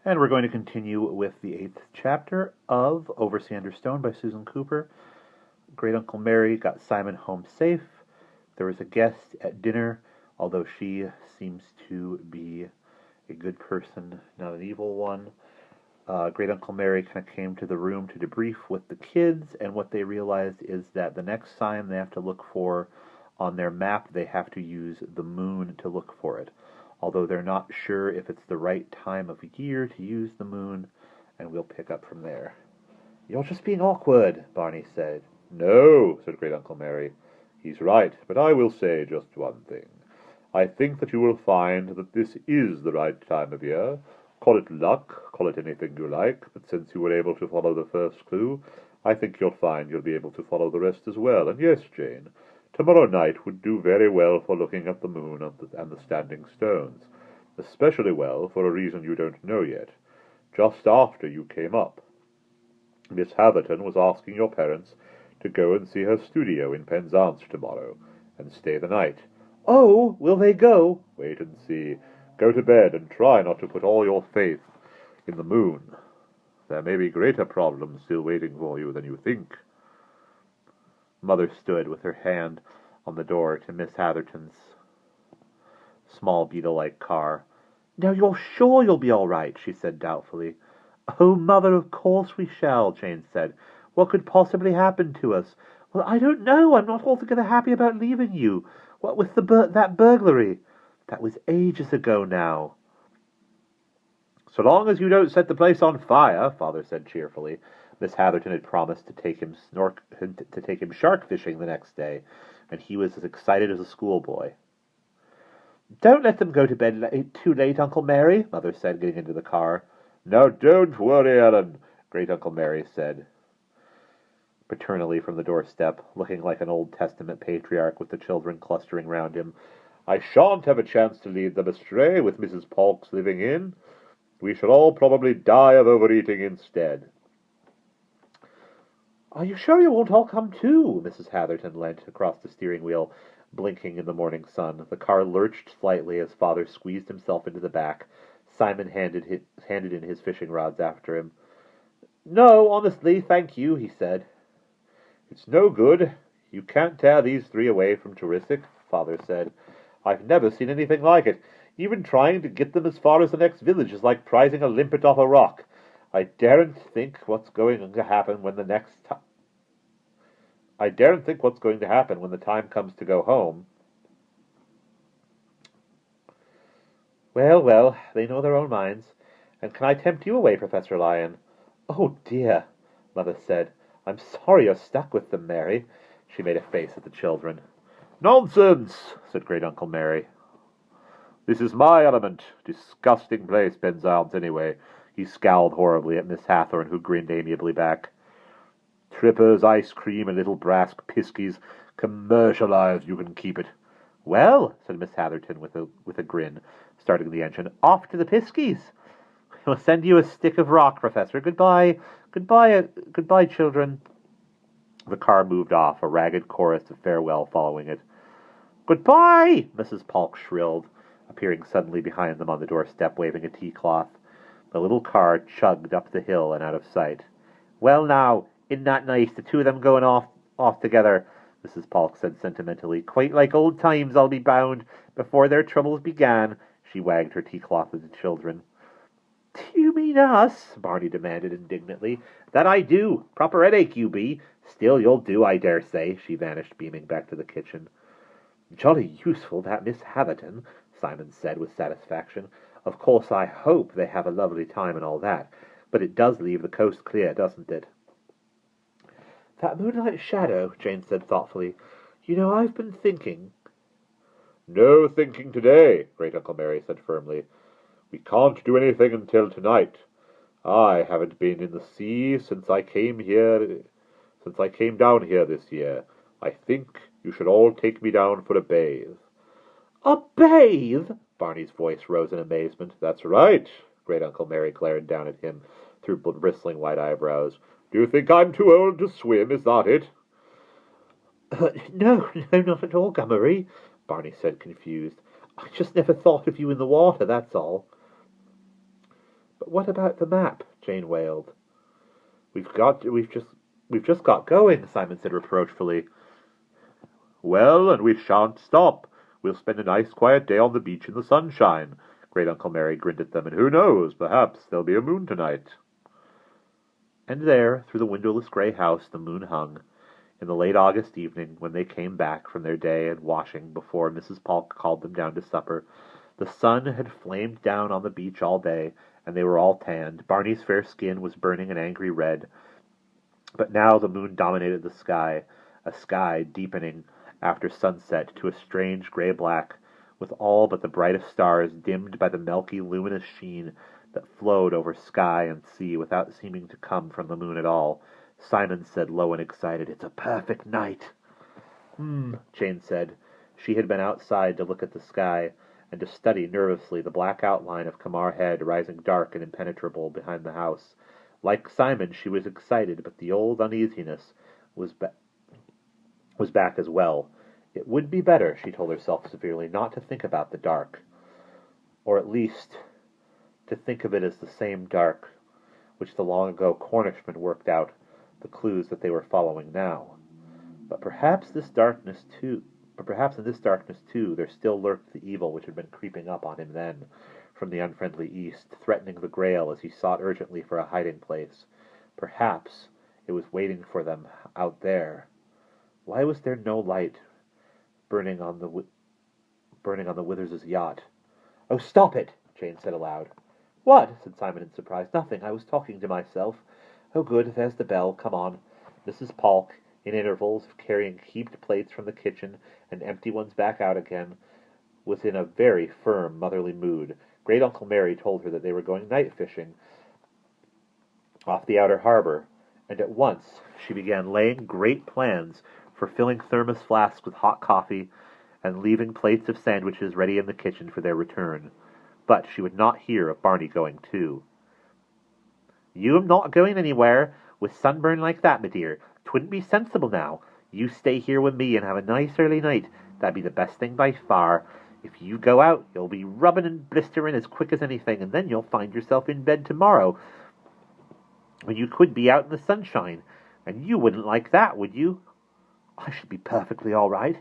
And we're going to continue with the 8th chapter of Over Sander Stone by Susan Cooper. Great Uncle Mary got Simon home safe. There was a guest at dinner, although she seems to be a good person, not an evil one. Great Uncle Mary kind of came to the room to debrief with the kids, and what they realized is that the next sign they have to look for on their map, they have to use the moon to look for it. Although they're not sure if it's the right time of year to use the moon, and we'll pick up from there. "You're just being awkward," Barney said. "No," said Great Uncle Mary. "He's right, but I will say just one thing. I think that you will find that this is the right time of year. Call it luck, call it anything you like, but since you were able to follow the first clue, I think you'll find you'll be able to follow the rest as well. And yes, Jane, tomorrow night would do very well for looking at the moon and the standing stones, especially well for a reason you don't know yet. Just after you came up, Miss Hatherton was asking your parents to go and see her studio in Penzance tomorrow, and stay the night." "Oh, will they go?" "Wait and see. Go to bed, and try not to put all your faith in the moon. There may be greater problems still waiting for you than you think." Mother stood with her hand on the door to Miss Hatherton's small beetle-like car. "Now you're sure you'll be all right?" she said doubtfully. "Oh, Mother, of course we shall," Jane said. "What could possibly happen to us?" "Well, I don't know. I'm not altogether happy about leaving you. What with that burglary?" "That was ages ago now." "So long as you don't set the place on fire," Father said cheerfully. Miss Hatherton had promised to take him shark fishing the next day, and he was as excited as a schoolboy. "Don't let them go to bed too late, Uncle Mary," Mother said, getting into the car. "Now don't worry, Ellen," Great Uncle Mary said paternally from the doorstep, looking like an Old Testament patriarch with the children clustering round him. "I shan't have a chance to lead them astray with Mrs. Polk's living in. We shall all probably die of overeating instead." "Are you sure you won't all come too?" Mrs. Hatherton leant across the steering wheel, blinking in the morning sun. The car lurched slightly as Father squeezed himself into the back. Simon handed in his fishing rods after him. "No, honestly, thank you," he said. "It's no good. You can't tear these three away from Terrific," Father said. "I've never seen anything like it. Even trying to get them as far as the next village is like prizing a limpet off a rock. I daren't think what's going to happen when the time comes to go home." Well, they know their own minds. And can I tempt you away, Professor Lyon?" "Oh, dear," Mother said. "I'm sorry you're stuck with them, Mary." She made a face at the children. "Nonsense," said Great Uncle Mary. "This is my element. Disgusting place, Penzance, anyway." He scowled horribly at Miss Hatherton, who grinned amiably back. "Trippers, ice cream, and little brass piskies. Commercialized, you can keep it." "Well," said Miss Hatherton with a grin, starting the engine, "off to the piskies. We'll send you a stick of rock, Professor. Goodbye, children." The car moved off, a ragged chorus of farewell following it. "Goodbye!" Mrs. Polk shrilled, appearing suddenly behind them on the doorstep, waving a tea-cloth. The little car chugged up the hill and out of sight. "Well now, isn't that nice, the two of them going off together?" Mrs. Polk said sentimentally. "Quite like old times, I'll be bound, before their troubles began." She wagged her tea-cloth at the children. "Do you mean us?" Barney demanded indignantly. "That I do. Proper headache you be. Still, you'll do, I dare say." She vanished, beaming back to the kitchen. "Jolly useful, that Miss Hatherton," Simon said with satisfaction. "Of course, I hope they have a lovely time and all that, but it does leave the coast clear, doesn't it?" "That moonlight shadow," Jane said thoughtfully. "You know, I've been thinking—" "No thinking today," Great Uncle Mary said firmly. "We can't do anything until tonight. I haven't been in the sea since I came down here this year. I think you should all take me down for a bathe." "A bathe?" Barney's voice rose in amazement. "That's right." Great Uncle Mary glared down at him through bristling white eyebrows. "Do you think I'm too old to swim? Is that it?" No, not at all, Gummery," Barney said, confused. "I just never thought of you in the water, that's all." But what about the map? Jane wailed. We've just got going, Simon said reproachfully. Well, and we shan't stop. We'll spend a nice quiet day on the beach in the sunshine. Great Uncle Mary grinned at them, and who knows, perhaps there'll be a moon tonight. And there, through the windowless grey house, the moon hung. In the late August evening, when they came back from their day and washing before Mrs. Polk called them down to supper, the sun had flamed down on the beach all day, and they were all tanned. Barney's fair skin was burning an angry red. But now the moon dominated the sky, a sky deepening after sunset to a strange grey-black, with all but the brightest stars dimmed by the milky, luminous sheen that flowed over sky and sea without seeming to come from the moon at all. Simon said low and excited, "It's a perfect night." Jane said. She had been outside to look at the sky, and to study nervously the black outline of Kamar Head rising dark and impenetrable behind the house. Like Simon, she was excited, but the old uneasiness was back as well. It would be better, she told herself severely, not to think about the dark, or at least to think of it as the same dark which the long-ago Cornishmen worked out the clues that they were following now. But perhaps in this darkness too, there still lurked the evil which had been creeping up on him then, from the unfriendly east, threatening the Grail as he sought urgently for a hiding place. Perhaps it was waiting for them out there. Why was there no light burning on the Withers' yacht? "Oh, stop it!" Jane said aloud. "What?" said Simon in surprise. "Nothing. I was talking to myself." "Oh, good. There's the bell. Come on." Mrs. Polk, in intervals of carrying heaped plates from the kitchen and empty ones back out again, was in a very firm, motherly mood. Great Uncle Mary told her that they were going night fishing off the outer harbor, and at once she began laying great plans for filling thermos flasks with hot coffee and leaving plates of sandwiches ready in the kitchen for their return. But she would not hear of Barney going too. "You'm not going anywhere with sunburn like that, my dear. 'Twouldn't be sensible now. You stay here with me and have a nice early night. That'd be the best thing by far. If you go out, you'll be rubbing and blistering as quick as anything, and then you'll find yourself in bed tomorrow, when you could be out in the sunshine. And you wouldn't like that, would you?" "I should be perfectly all right,"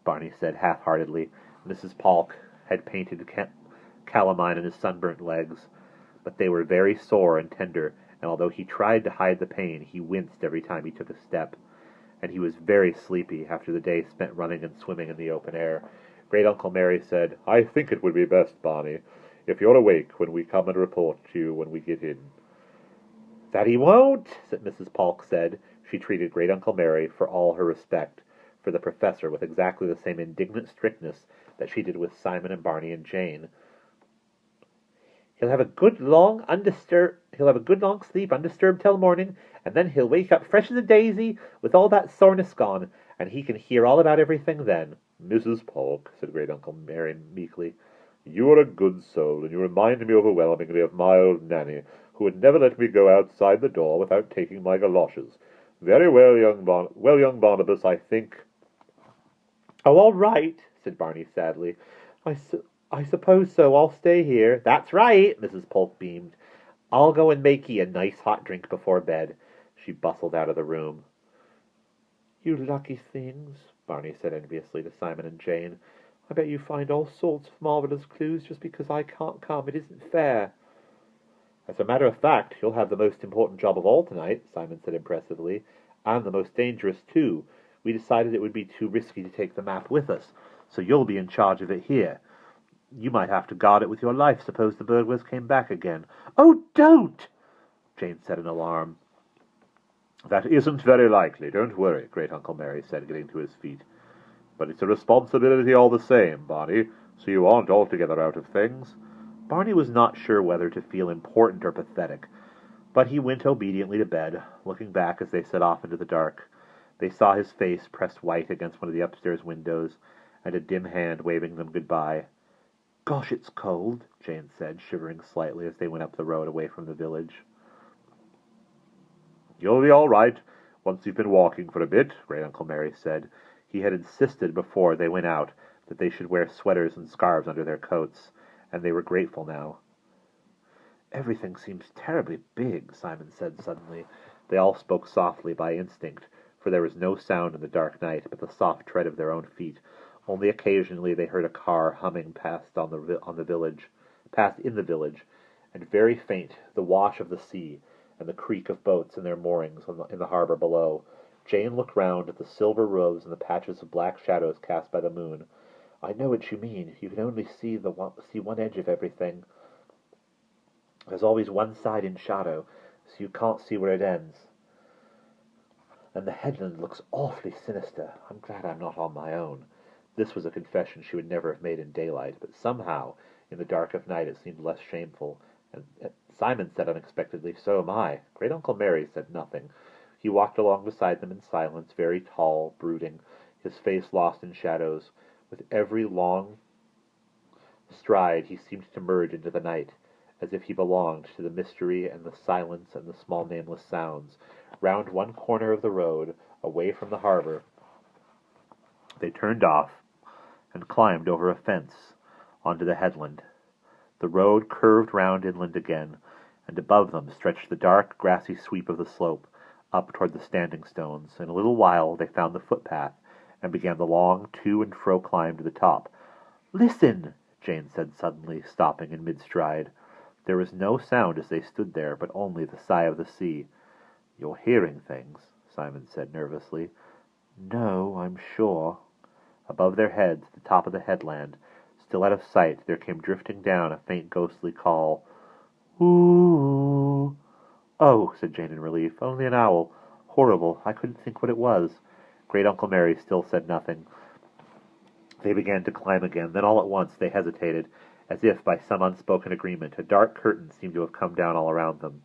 Barney said half-heartedly. Mrs. Polk had painted calamine on his sunburnt legs, but they were very sore and tender, and although he tried to hide the pain, he winced every time he took a step, and he was very sleepy after the day spent running and swimming in the open air. Great Uncle Mary said, "I think it would be best, Barney, if you're awake when we come and report to you when we get in." "That he won't," Mrs. Polk said. She treated Great Uncle Mary, for all her respect for the professor, with exactly the same indignant strictness that she did with Simon and Barney and Jane. He'll have a good long sleep undisturbed till morning, and then he'll wake up fresh as a daisy, with all that soreness gone, and he can hear all about everything then." "Mrs. Polk," said Great Uncle Mary meekly, "you are a good soul, and you remind me overwhelmingly of my old Nanny, who would never let me go outside the door without taking my galoshes. Very well, young Barnabas, I think." "Oh, all right," said Barney sadly. I suppose so. I'll stay here." "That's right," Mrs. Polk beamed. "I'll go and make ye a nice hot drink before bed." She bustled out of the room. "You lucky things," Barney said enviously to Simon and Jane. "I bet you find all sorts of marvellous clues just because I can't come. It isn't fair." "As a matter of fact, you'll have the most important job of all tonight," Simon said impressively. "And the most dangerous, too. We decided it would be too risky to take the map with us, so you'll be in charge of it here. You might have to guard it with your life, suppose the burglars came back again." "Oh, don't!" Jane said in alarm. "That isn't very likely, don't worry," Great Uncle Mary said, getting to his feet. "But it's a responsibility all the same, Barney, so you aren't altogether out of things." Barney was not sure whether to feel important or pathetic, but he went obediently to bed, looking back as they set off into the dark. They saw his face pressed white against one of the upstairs windows, and a dim hand waving them goodbye. "Gosh, it's cold," Jane said, shivering slightly as they went up the road away from the village. "You'll be all right once you've been walking for a bit," Great Uncle Mary said. He had insisted before they went out that they should wear sweaters and scarves under their coats, and they were grateful now. Everything seems terribly big, Simon said suddenly. They all spoke softly by instinct, for there was no sound in the dark night but the soft tread of their own feet. Only occasionally they heard a car humming past in the village, and very faint the wash of the sea and the creak of boats in their moorings in the harbour below. Jane looked round at the silver roofs and the patches of black shadows cast by the moon. "I know what you mean. You can only see one edge of everything. There's always one side in shadow, so you can't see where it ends. And the headland looks awfully sinister. I'm glad I'm not on my own." This was a confession she would never have made in daylight, but somehow, in the dark of night, it seemed less shameful. And Simon said unexpectedly, "So am I." Great Uncle Mary said nothing. He walked along beside them in silence, very tall, brooding, his face lost in shadows. With every long stride he seemed to merge into the night, as if he belonged to the mystery and the silence and the small nameless sounds. Round one corner of the road, away from the harbour, they turned off and climbed over a fence onto the headland. The road curved round inland again, and above them stretched the dark, grassy sweep of the slope, up toward the standing stones. In a little while they found the footpath, and began the long to-and-fro climb to the top. "Listen!" Jane said suddenly, stopping in mid-stride. There was no sound as they stood there, but only the sigh of the sea. "You're hearing things," Simon said nervously. "No, I'm sure." Above their heads, at the top of the headland, still out of sight, there came drifting down a faint ghostly call. "Ooh!" "Oh," said Jane in relief, "only an owl. Horrible. I couldn't think what it was." Great Uncle Mary still said nothing. They began to climb again. Then all at once they hesitated, as if by some unspoken agreement. A dark curtain seemed to have come down all around them.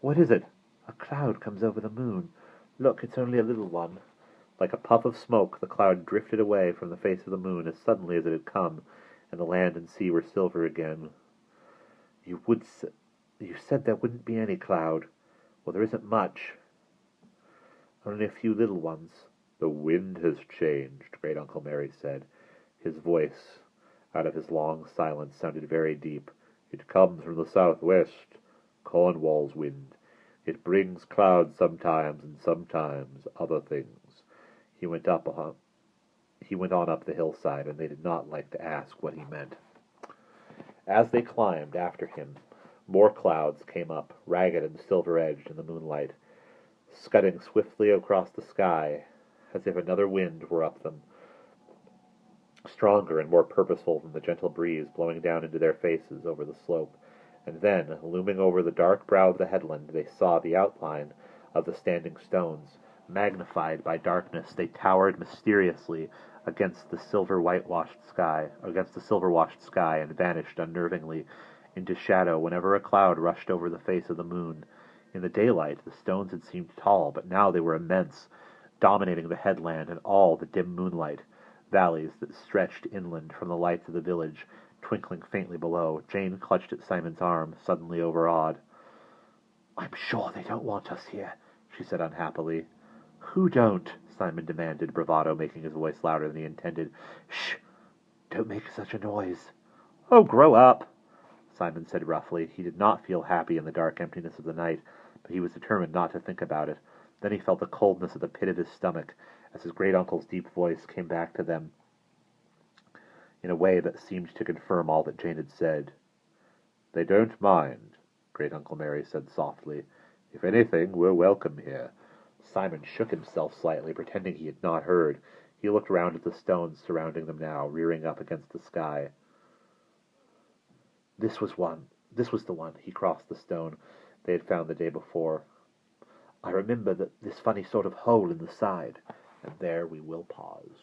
"What is it?" "A cloud comes over the moon. Look, it's only a little one." Like a puff of smoke, the cloud drifted away from the face of the moon as suddenly as it had come, and the land and sea were silver again. You said there wouldn't be any cloud." "Well, there isn't much. Only a few little ones." "The wind has changed," Great Uncle Mary said. His voice, out of his long silence, sounded very deep. "It comes from the southwest, Cornwall's wind. It brings clouds sometimes, and sometimes other things." He went on up the hillside, and they did not like to ask what he meant. As they climbed after him, more clouds came up, ragged and silver-edged in the moonlight, scudding swiftly across the sky, as if another wind were up them, stronger and more purposeful than the gentle breeze blowing down into their faces over the slope. And then, looming over the dark brow of the headland, they saw the outline of the standing stones. Magnified by darkness, they towered mysteriously against the silver-washed sky, and vanished unnervingly into shadow whenever a cloud rushed over the face of the moon. In the daylight, the stones had seemed tall, but now they were immense, dominating the headland and all the dim moonlight. Valleys that stretched inland from the lights of the village, twinkling faintly below. Jane clutched at Simon's arm, suddenly overawed. "I'm sure they don't want us here," she said unhappily. "Who don't?" Simon demanded, bravado making his voice louder than he intended. "Shh! Don't make such a noise." "Oh, grow up!" Simon said roughly. He did not feel happy in the dark emptiness of the night, but he was determined not to think about it. Then he felt the coldness at the pit of his stomach as his great-uncle's deep voice came back to them in a way that seemed to confirm all that Jane had said. "They don't mind," Great Uncle Mary said softly. "If anything, we're welcome here." Simon shook himself slightly, pretending he had not heard. He looked round at the stones surrounding them now, rearing up against the sky. This was the one. He crossed the stone they had found the day before. "I remember this funny sort of hole in the side." And there we will pause.